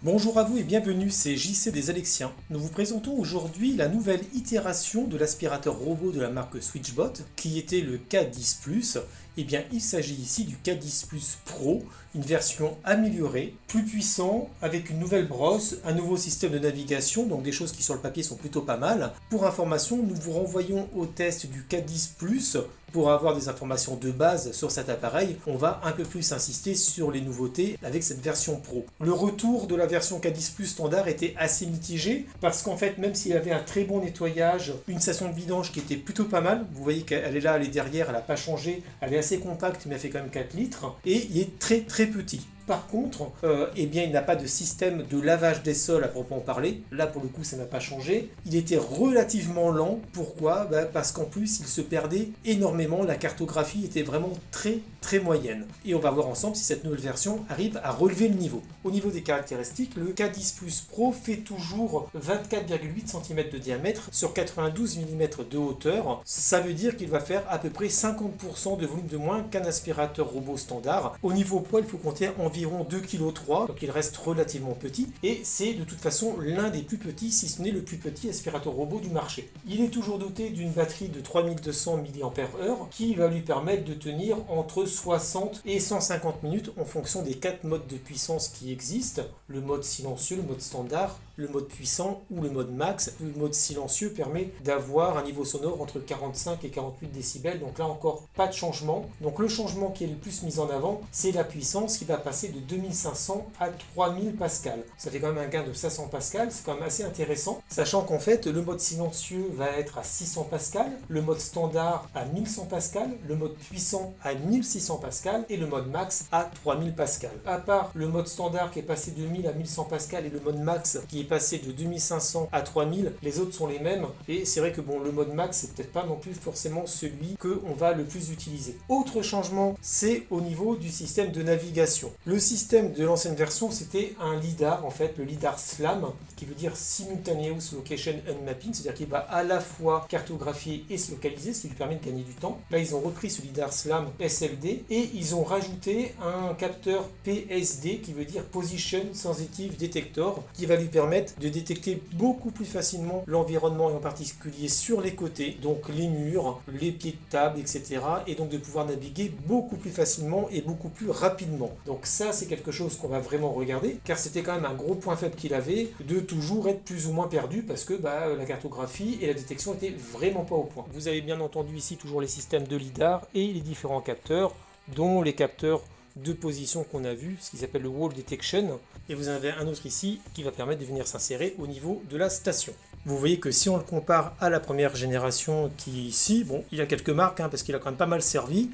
Bonjour à vous et bienvenue, c'est JC des Alexiens. Nous vous présentons aujourd'hui la nouvelle itération de l'aspirateur robot de la marque Switchbot, qui était le K10+. Eh bien, il s'agit ici du K10 Plus Pro, une version améliorée, plus puissant, avec une nouvelle brosse, un nouveau système de navigation, donc des choses qui sur le papier sont plutôt pas mal. Pour information, nous vous renvoyons au test du K10 Plus pour avoir des informations de base sur cet appareil. On va un peu plus insister sur les nouveautés avec cette version Pro. Le retour de la version K10 Plus standard était assez mitigé, parce qu'en fait, même s'il avait un très bon nettoyage, une station de vidange qui était plutôt pas mal, vous voyez qu'elle est là, elle est derrière, elle n'a pas changé, elle est assez compacte mais elle fait quand même 4 litres, et il est très très petit. Par contre, eh bien, il n'a pas de système de lavage des sols à proprement parler. Là, pour le coup, ça n'a pas changé. Il était relativement lent. Pourquoi ? Parce qu'en plus, il se perdait énormément. La cartographie était vraiment très très moyenne. Et on va voir ensemble si cette nouvelle version arrive à relever le niveau. Au niveau des caractéristiques, le K10 Plus Pro fait toujours 24,8 cm de diamètre sur 92 mm de hauteur. Ça veut dire qu'il va faire à peu près 50% de volume de moins qu'un aspirateur robot standard. Au niveau poids, il faut compter environ 2,3 kg, donc il reste relativement petit, et c'est de toute façon l'un des plus petits, si ce n'est le plus petit aspirateur robot du marché. Il est toujours doté d'une batterie de 3200 mAh qui va lui permettre de tenir entre 60 et 150 minutes en fonction des 4 modes de puissance qui existent, le mode silencieux, le mode standard, le mode puissant ou le mode max. Le mode silencieux permet d'avoir un niveau sonore entre 45 et 48 décibels, donc là encore pas de changement. Donc le changement qui est le plus mis en avant, c'est la puissance qui va passer de 2500 à 3000 pascal. Ça fait quand même un gain de 500 pascal, c'est quand même assez intéressant, sachant qu'en fait le mode silencieux va être à 600 pascal, le mode standard à 1100 pascal, le mode puissant à 1600 pascal et le mode max à 3000 pascal. À part le mode standard qui est passé de 1000 à 1100 pascal et le mode max qui est passé de 2500 à 3000, les autres sont les mêmes, et c'est vrai que bon, le mode max c'est peut-être pas non plus forcément celui qu'on va le plus utiliser. Autre changement, c'est au niveau du système de navigation. Le système de l'ancienne version, c'était un LiDAR, en fait, le LiDAR SLAM, qui veut dire Simultaneous Location and Mapping, c'est-à-dire qu'il va à la fois cartographier et se localiser, ce qui lui permet de gagner du temps. Là, ils ont repris ce LiDAR SLAM SLD et ils ont rajouté un capteur PSD, qui veut dire Position Sensitive Detector, qui va lui permettre de détecter beaucoup plus facilement l'environnement, et en particulier sur les côtés, donc les murs, les pieds de table, etc. Et donc de pouvoir naviguer beaucoup plus facilement et beaucoup plus rapidement. Donc ça, c'est quelque chose qu'on va vraiment regarder, car c'était quand même un gros point faible qu'il avait, de toujours être plus ou moins perdu, parce que la cartographie et la détection étaient vraiment pas au point. Vous avez bien entendu ici toujours les systèmes de LiDAR et les différents capteurs, dont les capteurs de position qu'on a vu, ce qui s'appelle le Wall Detection, et vous en avez un autre ici qui va permettre de venir s'insérer au niveau de la station. Vous voyez que si on le compare à la première génération qui ici, bon, il a quelques marques, parce qu'il a quand même pas mal servi,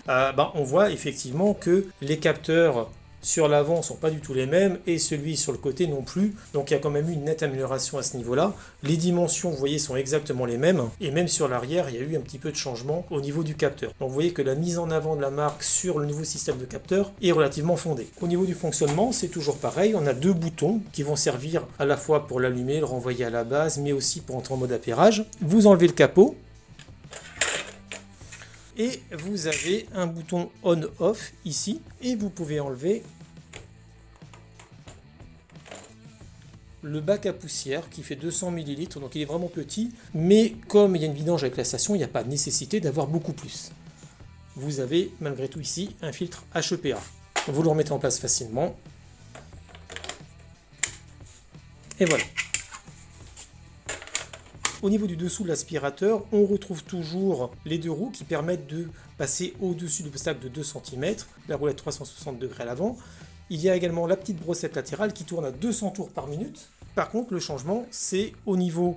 on voit effectivement que les capteurs sur l'avant sont pas du tout les mêmes et celui sur le côté non plus, donc il y a quand même eu une nette amélioration à ce niveau-là. Les dimensions, vous voyez, sont exactement les mêmes, et même sur l'arrière, il y a eu un petit peu de changement au niveau du capteur. Donc vous voyez que la mise en avant de la marque sur le nouveau système de capteur est relativement fondée. Au niveau du fonctionnement, c'est toujours pareil, on a deux boutons qui vont servir à la fois pour l'allumer, le renvoyer à la base, mais aussi pour entrer en mode appairage. Vous enlevez le capot, et vous avez un bouton on-off ici, et vous pouvez enlever le bac à poussière qui fait 200 ml, donc il est vraiment petit, mais comme il y a une vidange avec la station, il n'y a pas nécessité d'avoir beaucoup plus. Vous avez malgré tout ici un filtre HEPA. Vous le remettez en place facilement. Et voilà. Au niveau du dessous de l'aspirateur, on retrouve toujours les deux roues qui permettent de passer au-dessus de l'obstacle de 2 cm, la roulette 360 degrés à l'avant. Il y a également la petite brossette latérale qui tourne à 200 tours par minute. Par contre, le changement, c'est au niveau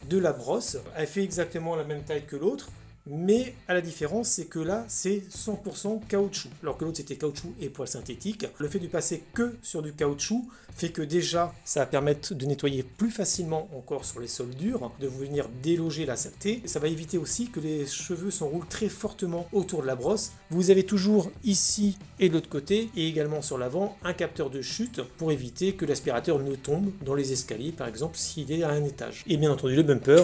de la brosse. Elle fait exactement la même taille que l'autre, mais à la différence, c'est que là, c'est 100% caoutchouc, alors que l'autre, c'était caoutchouc et poils synthétiques. Le fait de passer que sur du caoutchouc fait que déjà, ça va permettre de nettoyer plus facilement encore sur les sols durs, de venir déloger la saleté. Ça va éviter aussi que les cheveux s'enroulent très fortement autour de la brosse. Vous avez toujours ici et de l'autre côté, et également sur l'avant, un capteur de chute pour éviter que l'aspirateur ne tombe dans les escaliers, par exemple, s'il est à un étage. Et bien entendu, le bumper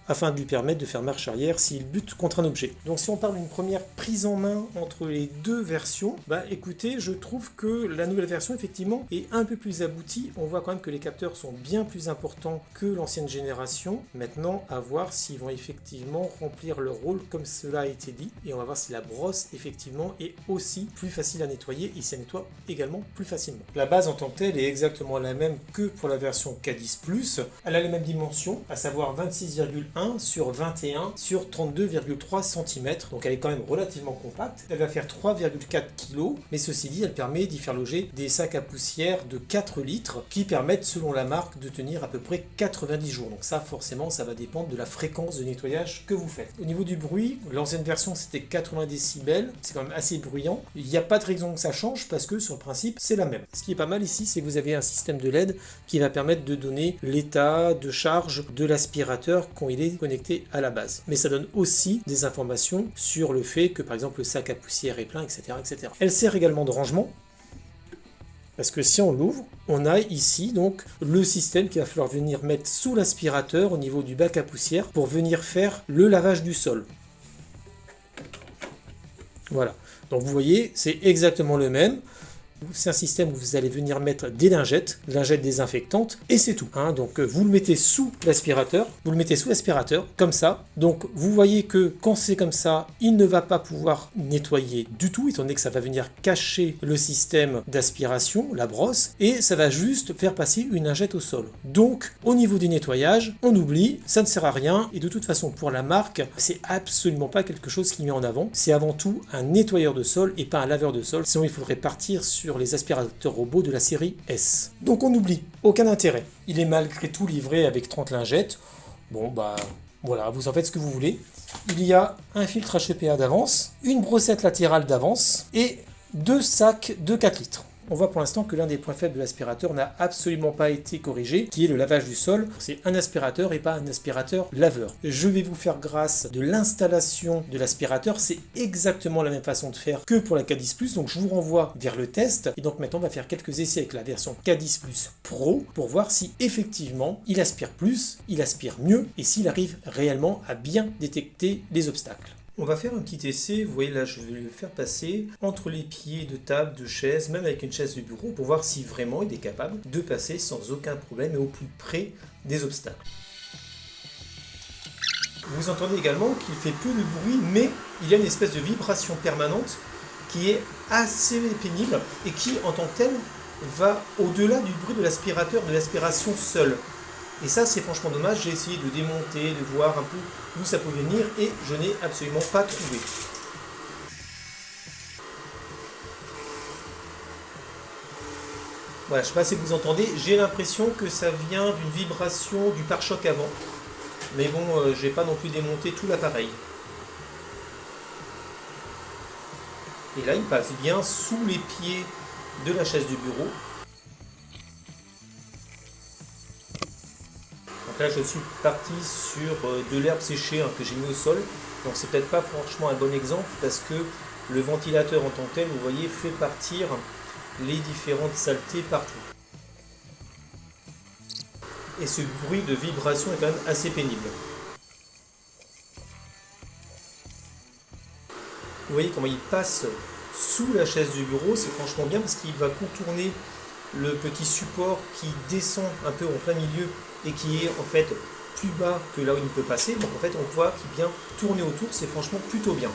afin de lui permettre de faire marche arrière s'il bute contre un objet. Donc si on parle d'une première prise en main entre les deux versions, bah écoutez, je trouve que la nouvelle version effectivement est un peu plus aboutie. On voit quand même que les capteurs sont bien plus importants que l'ancienne génération. Maintenant, à voir s'ils vont effectivement remplir leur rôle comme cela a été dit. Et on va voir si la brosse effectivement est aussi plus facile à nettoyer et si elle nettoie également plus facilement. La base en tant que telle est exactement la même que pour la version K10+. Elle a les mêmes dimensions, à savoir 26,1 sur 21 sur 32,3 cm. Donc elle est quand même relativement compacte. Elle va faire 3,4 kg, mais ceci dit, elle permet d'y faire loger des sacs à poussière de 4 litres qui permettent, selon la marque, de tenir à peu près 90 jours. Donc ça, forcément, ça va dépendre de la fréquence de nettoyage que vous faites. Au niveau du bruit, l'ancienne version, c'était 80 décibels. C'est quand même assez bruyant. Il n'y a pas de raison que ça change parce que, sur le principe, c'est la même. Ce qui est pas mal ici, c'est que vous avez un système de LED qui va permettre de donner l'état de charge de l'aspirateur quand il est connecté à la base. Mais ça donne aussi des informations sur le fait que, par exemple, le sac à poussière est plein, etc., etc. Elle sert également de rangement, parce que si on l'ouvre, on a ici donc le système qu'il va falloir venir mettre sous l'aspirateur au niveau du bac à poussière pour venir faire le lavage du sol. Voilà, donc vous voyez, c'est exactement le même. C'est un système où vous allez venir mettre des lingettes désinfectantes, et c'est tout. Hein. Donc vous le mettez sous l'aspirateur, comme ça. Donc vous voyez que quand c'est comme ça, il ne va pas pouvoir nettoyer du tout, étant donné que ça va venir cacher le système d'aspiration, la brosse, et ça va juste faire passer une lingette au sol. Donc au niveau du nettoyage, on oublie, ça ne sert à rien, et de toute façon pour la marque, c'est absolument pas quelque chose qui met en avant. C'est avant tout un nettoyeur de sol et pas un laveur de sol, sinon il faudrait partir sur les aspirateurs robots de la série S. Donc on oublie, aucun intérêt. Il est malgré tout livré avec 30 lingettes. Bon bah voilà, vous en faites ce que vous voulez. Il y a un filtre HEPA d'avance, une brossette latérale d'avance et 2 sacs de 4 litres. On voit pour l'instant que l'un des points faibles de l'aspirateur n'a absolument pas été corrigé, qui est le lavage du sol. C'est un aspirateur et pas un aspirateur laveur. Je vais vous faire grâce de l'installation de l'aspirateur. C'est exactement la même façon de faire que pour la K10+. Donc je vous renvoie vers le test. Et donc maintenant on va faire quelques essais avec la version K10+ Pro pour voir si effectivement il aspire plus, il aspire mieux et s'il arrive réellement à bien détecter les obstacles. On va faire un petit essai, vous voyez là je vais le faire passer entre les pieds de table, de chaise, même avec une chaise de bureau pour voir si vraiment il est capable de passer sans aucun problème et au plus près des obstacles. Vous entendez également qu'il fait peu de bruit mais il y a une espèce de vibration permanente qui est assez pénible et qui en tant que telle va au-delà du bruit de l'aspirateur, de l'aspiration seule. Et ça, c'est franchement dommage. J'ai essayé de démonter, de voir un peu d'où ça pouvait venir et je n'ai absolument pas trouvé. Voilà, je ne sais pas si vous entendez. J'ai l'impression que ça vient d'une vibration du pare-choc avant. Mais bon, je n'ai pas non plus démonté tout l'appareil. Et là, il passe bien sous les pieds de la chaise du bureau. Là, je suis parti sur de l'herbe séchée que j'ai mis au sol. Donc, c'est peut-être pas franchement un bon exemple parce que le ventilateur en tant que tel, vous voyez, fait partir les différentes saletés partout. Et ce bruit de vibration est quand même assez pénible. Vous voyez comment il passe sous la chaise du bureau, c'est franchement bien parce qu'il va contourner le petit support qui descend un peu en plein milieu et qui est en fait plus bas que là où il peut passer. Donc en fait on voit qu'il vient tourner autour, c'est franchement plutôt bien.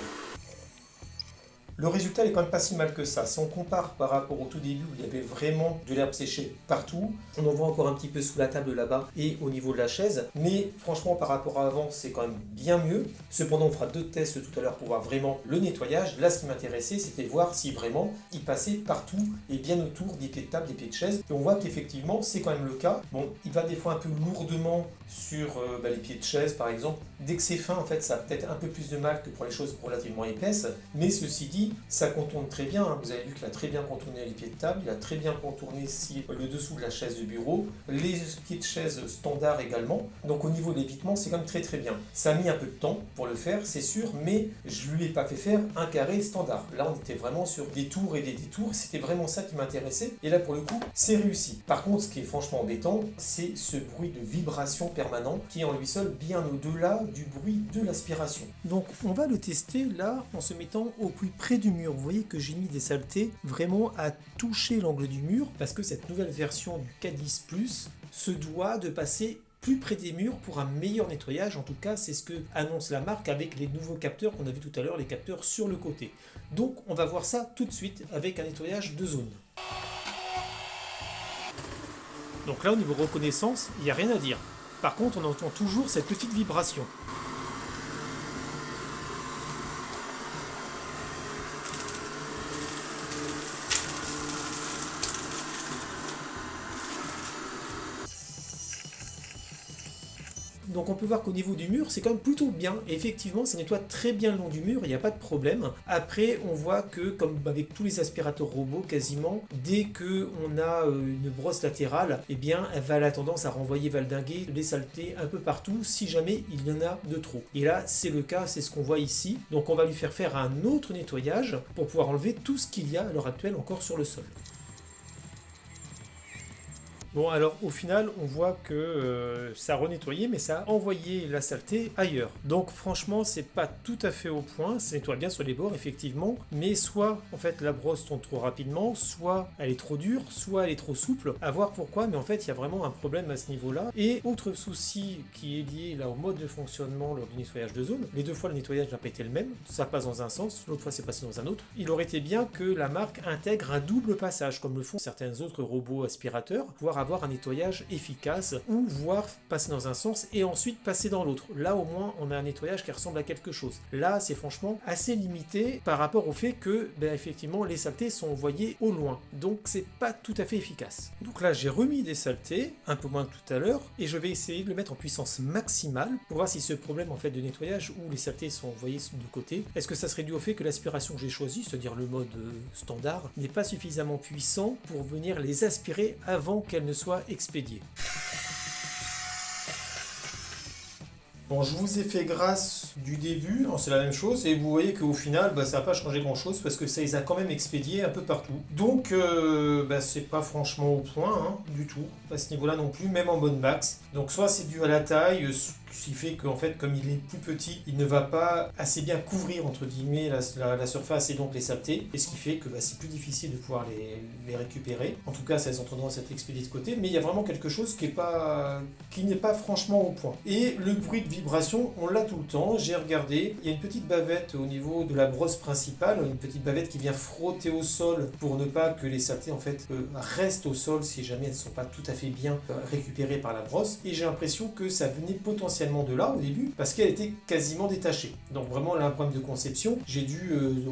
Le résultat n'est quand même pas si mal que ça. Si on compare par rapport au tout début où il y avait vraiment de l'herbe séchée partout, on en voit encore un petit peu sous la table là-bas et au niveau de la chaise. Mais franchement par rapport à avant c'est quand même bien mieux. Cependant on fera 2 tests tout à l'heure pour voir vraiment le nettoyage. Là ce qui m'intéressait c'était voir si vraiment il passait partout et bien autour des pieds de table, des pieds de chaise. Et on voit qu'effectivement c'est quand même le cas. Bon, il va des fois un peu lourdement sur les pieds de chaise par exemple. Dès que c'est fin en fait ça a peut-être un peu plus de mal que pour les choses relativement épaisses. Mais ceci dit, ici, ça contourne très bien, hein. Vous avez vu qu'il a très bien contourné les pieds de table, il a très bien contourné ici le dessous de la chaise de bureau, les pieds de chaise standard également. Donc au niveau de l'évitement, c'est quand même très très bien. Ça a mis un peu de temps pour le faire, c'est sûr, mais je lui ai pas fait faire un carré standard. Là, on était vraiment sur des tours et des détours, c'était vraiment ça qui m'intéressait. Et là, pour le coup, c'est réussi. Par contre, ce qui est franchement embêtant, c'est ce bruit de vibration permanent qui est en lui seul bien au-delà du bruit de l'aspiration. Donc on va le tester là en se mettant au plus près du mur. Vous voyez que j'ai mis des saletés vraiment à toucher l'angle du mur parce que cette nouvelle version du K10 Plus se doit de passer plus près des murs pour un meilleur nettoyage. En tout cas, c'est ce que annonce la marque avec les nouveaux capteurs qu'on a vu tout à l'heure, les capteurs sur le côté. Donc on va voir ça tout de suite avec un nettoyage de zone. Donc là, au niveau reconnaissance, il n'y a rien à dire. Par contre, on entend toujours cette petite vibration. Donc on peut voir qu'au niveau du mur, c'est quand même plutôt bien. Et effectivement, ça nettoie très bien le long du mur, il n'y a pas de problème. Après, on voit que, comme avec tous les aspirateurs robots quasiment, dès qu'on a une brosse latérale, eh bien, elle va avoir tendance à renvoyer valdinguer les saletés un peu partout si jamais il y en a de trop. Et là, c'est le cas, c'est ce qu'on voit ici. Donc on va lui faire un autre nettoyage pour pouvoir enlever tout ce qu'il y a à l'heure actuelle encore sur le sol. Bon, alors au final, on voit que ça a renettoyé, mais ça a envoyé la saleté ailleurs. Donc franchement, c'est pas tout à fait au point. Ça nettoie bien sur les bords, effectivement, mais soit en fait la brosse tombe trop rapidement, soit elle est trop dure, soit elle est trop souple. À voir pourquoi, mais en fait, il y a vraiment un problème à ce niveau-là. Et autre souci qui est lié là au mode de fonctionnement lors du nettoyage de zone, les deux fois le nettoyage n'a pas été le même. Ça passe dans un sens, l'autre fois c'est passé dans un autre. Il aurait été bien que la marque intègre un double passage, comme le font certains autres robots aspirateurs, pour avoir un nettoyage efficace ou voir passer dans un sens et ensuite passer dans l'autre. Là au moins on a un nettoyage qui ressemble à quelque chose. Là c'est franchement assez limité par rapport au fait que effectivement les saletés sont envoyées au loin. Donc c'est pas tout à fait efficace. Donc là j'ai remis des saletés, un peu moins que tout à l'heure, et je vais essayer de le mettre en puissance maximale pour voir si ce problème en fait de nettoyage où les saletés sont envoyées de côté, est-ce que ça serait dû au fait que l'aspiration que j'ai choisie, c'est-à-dire le mode standard, n'est pas suffisamment puissant pour venir les aspirer avant qu'elles ne soient expédiées. Bon, je vous ai fait grâce du début, c'est la même chose, et vous voyez qu'au final, ça n'a pas changé grand-chose, parce que ça les a quand même expédiés un peu partout. Donc, c'est pas franchement au point, hein, du tout, à ce niveau-là non plus, même en mode max. Donc, soit c'est dû à la taille, ce qui fait qu'en fait, comme il est plus petit, il ne va pas assez bien couvrir, entre guillemets, la surface et donc les saletés, et ce qui fait que c'est plus difficile de pouvoir les récupérer. En tout cas, ça ont tendance à être expédiées de côté, mais il y a vraiment quelque chose qui n'est pas franchement au point. Et le bruit de vibration, on l'a tout le temps, j'ai regardé, il y a une petite bavette au niveau de la brosse principale, une petite bavette qui vient frotter au sol pour ne pas que les saletés en fait restent au sol si jamais elles ne sont pas tout à fait bien récupérées par la brosse, et j'ai l'impression que ça venait potentiellement de là au début parce qu'elle était quasiment détachée. Donc vraiment là un problème de conception, j'ai dû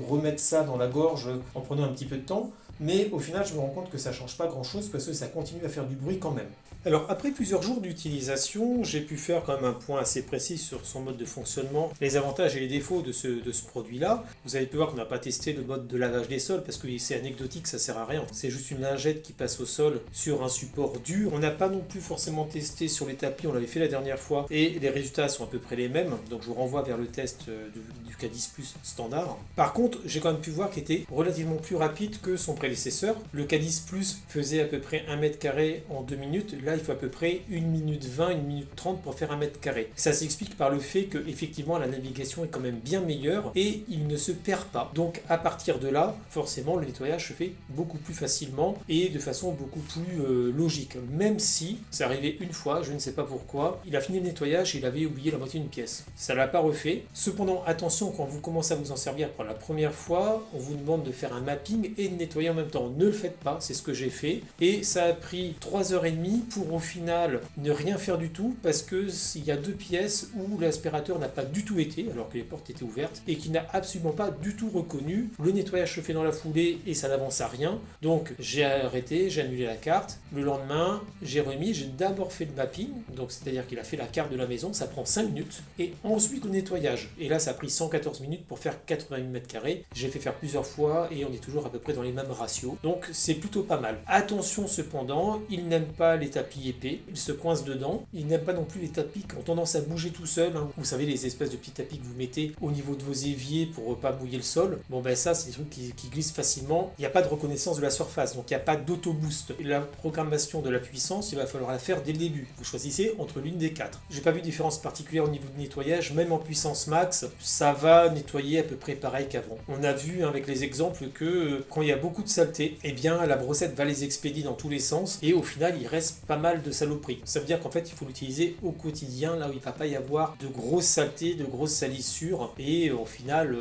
remettre ça dans la gorge en prenant un petit peu de temps, mais au final je me rends compte que ça change pas grand chose parce que ça continue à faire du bruit quand même. Alors après plusieurs jours d'utilisation, j'ai pu faire quand même un point assez précis sur son mode de fonctionnement, les avantages et les défauts de ce produit-là. Vous avez pu voir qu'on n'a pas testé le mode de lavage des sols parce que c'est anecdotique, ça sert à rien. C'est juste une lingette qui passe au sol sur un support dur. On n'a pas non plus forcément testé sur les tapis, on l'avait fait la dernière fois et les résultats sont à peu près les mêmes. Donc je vous renvoie vers le test du K10 Plus standard. Par contre, j'ai quand même pu voir qu'il était relativement plus rapide que son prédécesseur. Le K10 Plus faisait à peu près 1 mètre carré en 2 minutes. Là, il faut à peu près 1 minute 20, 1 minute 30 pour faire 1 mètre carré. Ça s'explique par le fait que effectivement la navigation est quand même bien meilleure et il ne se perd pas. Donc à partir de là, forcément le nettoyage se fait beaucoup plus facilement et de façon beaucoup plus logique. Même si c'est arrivé une fois, je ne sais pas pourquoi, il a fini le nettoyage et il avait oublié la moitié d'une pièce. Ça l'a pas refait. Cependant, attention, quand vous commencez à vous en servir pour la première fois, on vous demande de faire un mapping et de nettoyer en même temps. Ne le faites pas, c'est ce que j'ai fait. Et ça a pris 3h30 pour pour au final ne rien faire du tout parce que il y a 2 pièces où l'aspirateur n'a pas du tout été alors que les portes étaient ouvertes et qui n'a absolument pas du tout reconnu. Le nettoyage se fait dans la foulée et ça n'avance à rien. Donc j'ai arrêté, j'ai annulé la carte. Le lendemain, j'ai remis, j'ai d'abord fait le mapping, donc c'est-à-dire qu'il a fait la carte de la maison, ça prend 5 minutes, et ensuite le nettoyage. Et là, ça a pris 114 minutes pour faire 88 mètres carrés. J'ai fait faire plusieurs fois et on est toujours à peu près dans les mêmes ratios. Donc c'est plutôt pas mal. Attention cependant, il n'aime pas les tapis épais, il se coince dedans. Il n'aime pas non plus les tapis qui ont tendance à bouger tout seul. Hein. Vous savez, les espèces de petits tapis que vous mettez au niveau de vos éviers pour pas mouiller le sol. Bon ben ça, c'est des trucs qui glissent facilement. Il n'y a pas de reconnaissance de la surface, donc il n'y a pas d'auto-boost. La programmation de la puissance, il va falloir la faire dès le début. Vous choisissez entre l'une des 4. J'ai pas vu de différence particulière au niveau de nettoyage, même en puissance max, ça va nettoyer à peu près pareil qu'avant. On a vu avec les exemples que quand il y a beaucoup de saleté, eh bien la brossette va les expédier dans tous les sens et au final il reste pas mal de saloperies. Ça veut dire qu'en fait il faut l'utiliser au quotidien, là où il ne va pas y avoir de grosses saletés, de grosses salissures et au final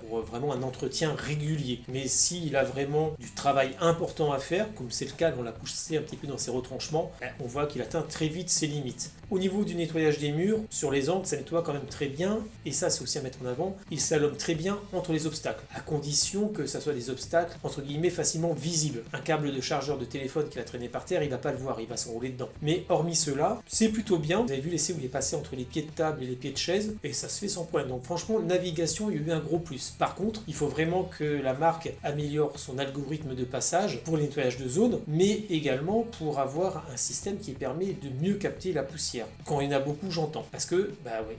pour vraiment un entretien régulier. Mais s'il a vraiment du travail important à faire, comme c'est le cas, on l'a poussé un petit peu dans ses retranchements, on voit qu'il atteint très vite ses limites. Au niveau du nettoyage des murs, sur les angles, ça nettoie quand même très bien, et ça c'est aussi à mettre en avant, il slalome très bien entre les obstacles, à condition que ça soit des obstacles entre guillemets facilement visibles. Un câble de chargeur de téléphone qui va traîner par terre, il va pas le voir, il va s'enrouler dedans. Mais hormis cela, c'est plutôt bien. Vous avez vu l'essai où il est passé entre les pieds de table et les pieds de chaise, et ça se fait sans problème. Donc franchement, navigation, il y a eu un gros plus. Par contre, il faut vraiment que la marque améliore son algorithme de passage pour le nettoyage de zone, mais également pour avoir un système qui permet de mieux capter la poussière. Quand il y en a beaucoup, j'entends. Parce que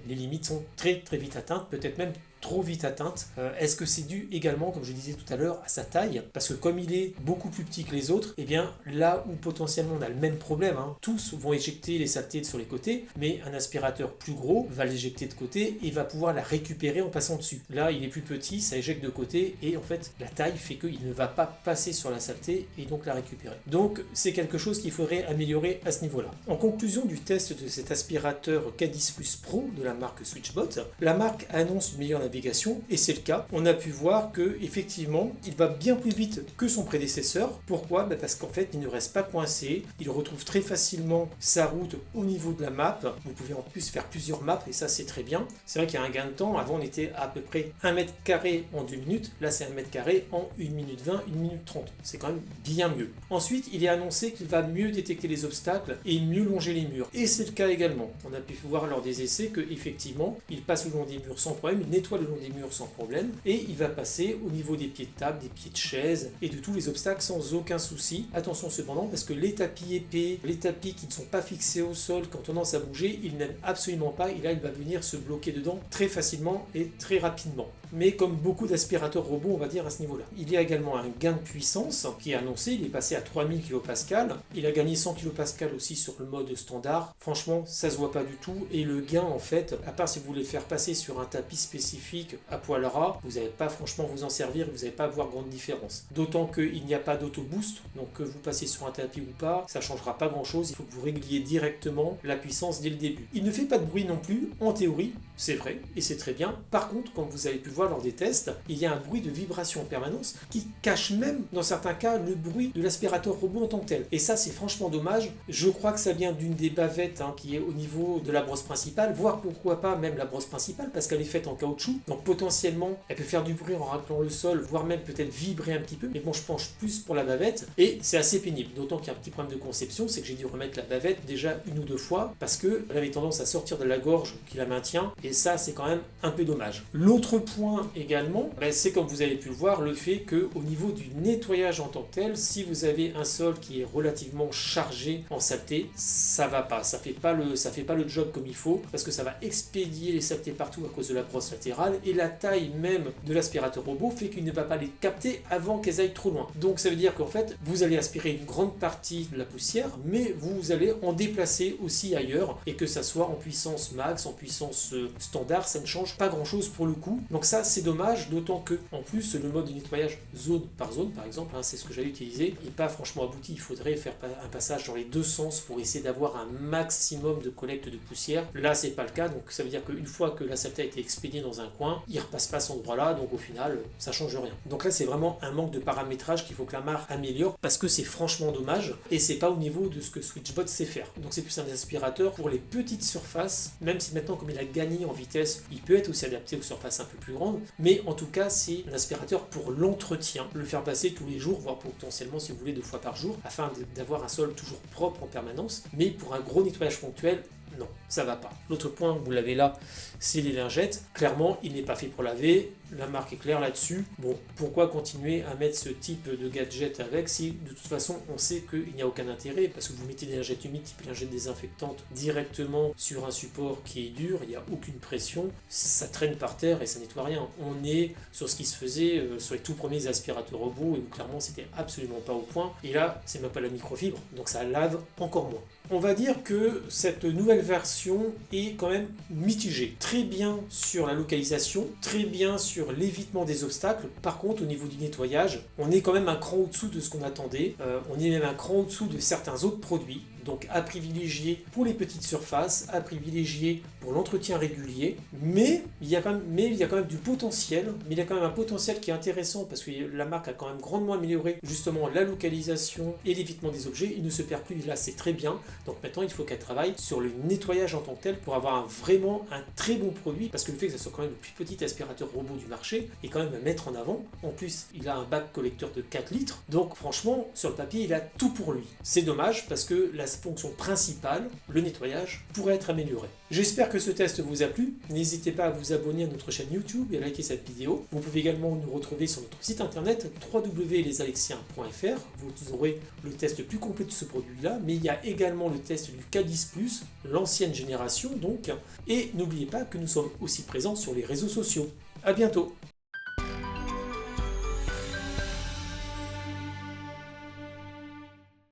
les limites sont très très vite atteintes, peut-être même trop vite atteinte. Est-ce que c'est dû également, comme je disais tout à l'heure, à sa taille? Parce que comme il est beaucoup plus petit que les autres, et bien là où potentiellement on a le même problème, tous vont éjecter les saletés sur les côtés, mais un aspirateur plus gros va l'éjecter de côté et va pouvoir la récupérer en passant dessus. Là, il est plus petit, ça éjecte de côté et en fait la taille fait qu'il ne va pas passer sur la saleté et donc la récupérer. Donc c'est quelque chose qu'il faudrait améliorer à ce niveau-là. En conclusion du test de cet aspirateur K10 Plus Pro de la marque SwitchBot, la marque annonce une meilleure navigation et c'est le cas. On a pu voir que effectivement il va bien plus vite que son prédécesseur. Pourquoi? Parce qu'en fait il ne reste pas coincé, il retrouve très facilement sa route au niveau de la map. Vous pouvez en plus faire plusieurs maps et ça c'est très bien. C'est vrai qu'il y a un gain de temps. Avant on était à peu près 1 mètre carré en 2 minutes, là c'est 1 mètre carré en 1 minute 20, 1 minute 30. C'est quand même bien mieux. Ensuite il est annoncé qu'il va mieux détecter les obstacles et mieux longer les murs. Et c'est le cas également. On a pu voir lors des essais que effectivement il passe le long des murs sans problème, il nettoie le long des murs sans problème et il va passer au niveau des pieds de table, des pieds de chaise et de tous les obstacles sans aucun souci. Attention cependant parce que les tapis épais, les tapis qui ne sont pas fixés au sol qui ont tendance à bouger, il n'aime absolument pas et là il va venir se bloquer dedans très facilement et très rapidement. Mais comme beaucoup d'aspirateurs robots, on va dire à ce niveau-là. Il y a également un gain de puissance qui est annoncé, il est passé à 3000 kPa, il a gagné 100 kPa aussi sur le mode standard. Franchement, ça se voit pas du tout et le gain en fait, à part si vous voulez faire passer sur un tapis spécifique à poil ras, vous n'allez pas franchement vous en servir et vous n'allez pas voir grande différence. D'autant qu'il n'y a pas d'auto-boost, donc que vous passez sur un tapis ou pas, ça changera pas grand-chose, il faut que vous régliez directement la puissance dès le début. Il ne fait pas de bruit non plus, en théorie, c'est vrai, et c'est très bien. Par contre, comme vous avez pu voir lors des tests, il y a un bruit de vibration en permanence qui cache même, dans certains cas, le bruit de l'aspirateur robot en tant que tel. Et ça, c'est franchement dommage. Je crois que ça vient d'une des bavettes qui est au niveau de la brosse principale, voire pourquoi pas même la brosse principale, parce qu'elle est faite en caoutchouc. Donc potentiellement, elle peut faire du bruit en raclant le sol, voire même peut-être vibrer un petit peu. Mais bon, je penche plus pour la bavette, et c'est assez pénible. D'autant qu'il y a un petit problème de conception, c'est que j'ai dû remettre la bavette déjà 1 ou 2 fois, parce qu'elle avait tendance à sortir de la gorge qui la maintient, et ça, c'est quand même un peu dommage. L'autre point également, c'est comme vous avez pu le voir, le fait qu'au niveau du nettoyage en tant que tel, si vous avez un sol qui est relativement chargé en saleté, ça va pas, ça fait pas le job comme il faut, parce que ça va expédier les saletés partout à cause de la brosse latérale, et la taille même de l'aspirateur robot fait qu'il ne va pas les capter avant qu'elles aillent trop loin. Donc ça veut dire qu'en fait, vous allez aspirer une grande partie de la poussière, mais vous allez en déplacer aussi ailleurs, et que ça soit en puissance max, en puissance standard, ça ne change pas grand chose pour le coup. Donc ça c'est dommage, d'autant que en plus le mode de nettoyage zone par exemple, c'est ce que j'avais utilisé, n'est pas franchement abouti. Il faudrait faire un passage dans les deux sens pour essayer d'avoir un maximum de collecte de poussière. Là c'est pas le cas, donc ça veut dire qu'une fois que la saleté a été expédiée dans un coin, il repasse pas à cet endroit là, donc au final ça change rien. Donc là c'est vraiment un manque de paramétrage qu'il faut que la marque améliore, parce que c'est franchement dommage, et c'est pas au niveau de ce que SwitchBot sait faire. Donc c'est plus un aspirateur pour les petites surfaces, même si maintenant comme il a gagné en vitesse, il peut être aussi adapté aux surfaces un peu plus grandes, mais en tout cas c'est un aspirateur pour l'entretien, le faire passer tous les jours, voire potentiellement si vous voulez 2 fois par jour, afin d'avoir un sol toujours propre en permanence. Mais pour un gros nettoyage ponctuel, non, ça va pas. L'autre point, vous l'avez là, c'est les lingettes. Clairement, il n'est pas fait pour laver. La marque est claire là-dessus. Bon, pourquoi continuer à mettre ce type de gadget avec si de toute façon on sait qu'il n'y a aucun intérêt, parce que vous mettez des lingettes humides type lingettes désinfectantes directement sur un support qui est dur, il n'y a aucune pression, ça traîne par terre et ça nettoie rien. On est sur ce qui se faisait sur les tout premiers aspirateurs robots, et où clairement c'était absolument pas au point. Et là, c'est même pas la microfibre, donc ça lave encore moins. On va dire que cette nouvelle version est quand même mitigée. Très bien sur la localisation, très bien sur l'évitement des obstacles. Par contre, au niveau du nettoyage, on est quand même un cran au-dessous de ce qu'on attendait. On est même un cran au-dessous de certains autres produits. Donc à privilégier pour les petites surfaces, à privilégier pour l'entretien régulier, mais il y a quand même du potentiel, mais il y a quand même un potentiel qui est intéressant, parce que la marque a quand même grandement amélioré justement la localisation et l'évitement des objets. Il ne se perd plus, là c'est très bien. Donc maintenant il faut qu'elle travaille sur le nettoyage en tant que tel pour avoir vraiment un très bon produit, parce que le fait que ce soit quand même le plus petit aspirateur robot du marché est quand même à mettre en avant. En plus il a un bac collecteur de 4 litres, donc franchement sur le papier il a tout pour lui. C'est dommage parce que la fonction principale, le nettoyage, pourrait être amélioré. J'espère que ce test vous a plu. N'hésitez pas à vous abonner à notre chaîne YouTube et à liker cette vidéo. Vous pouvez également nous retrouver sur notre site internet www.lesalexiens.fr. Vous aurez le test plus complet de ce produit-là, mais il y a également le test du K10+, l'ancienne génération donc. Et n'oubliez pas que nous sommes aussi présents sur les réseaux sociaux. À bientôt!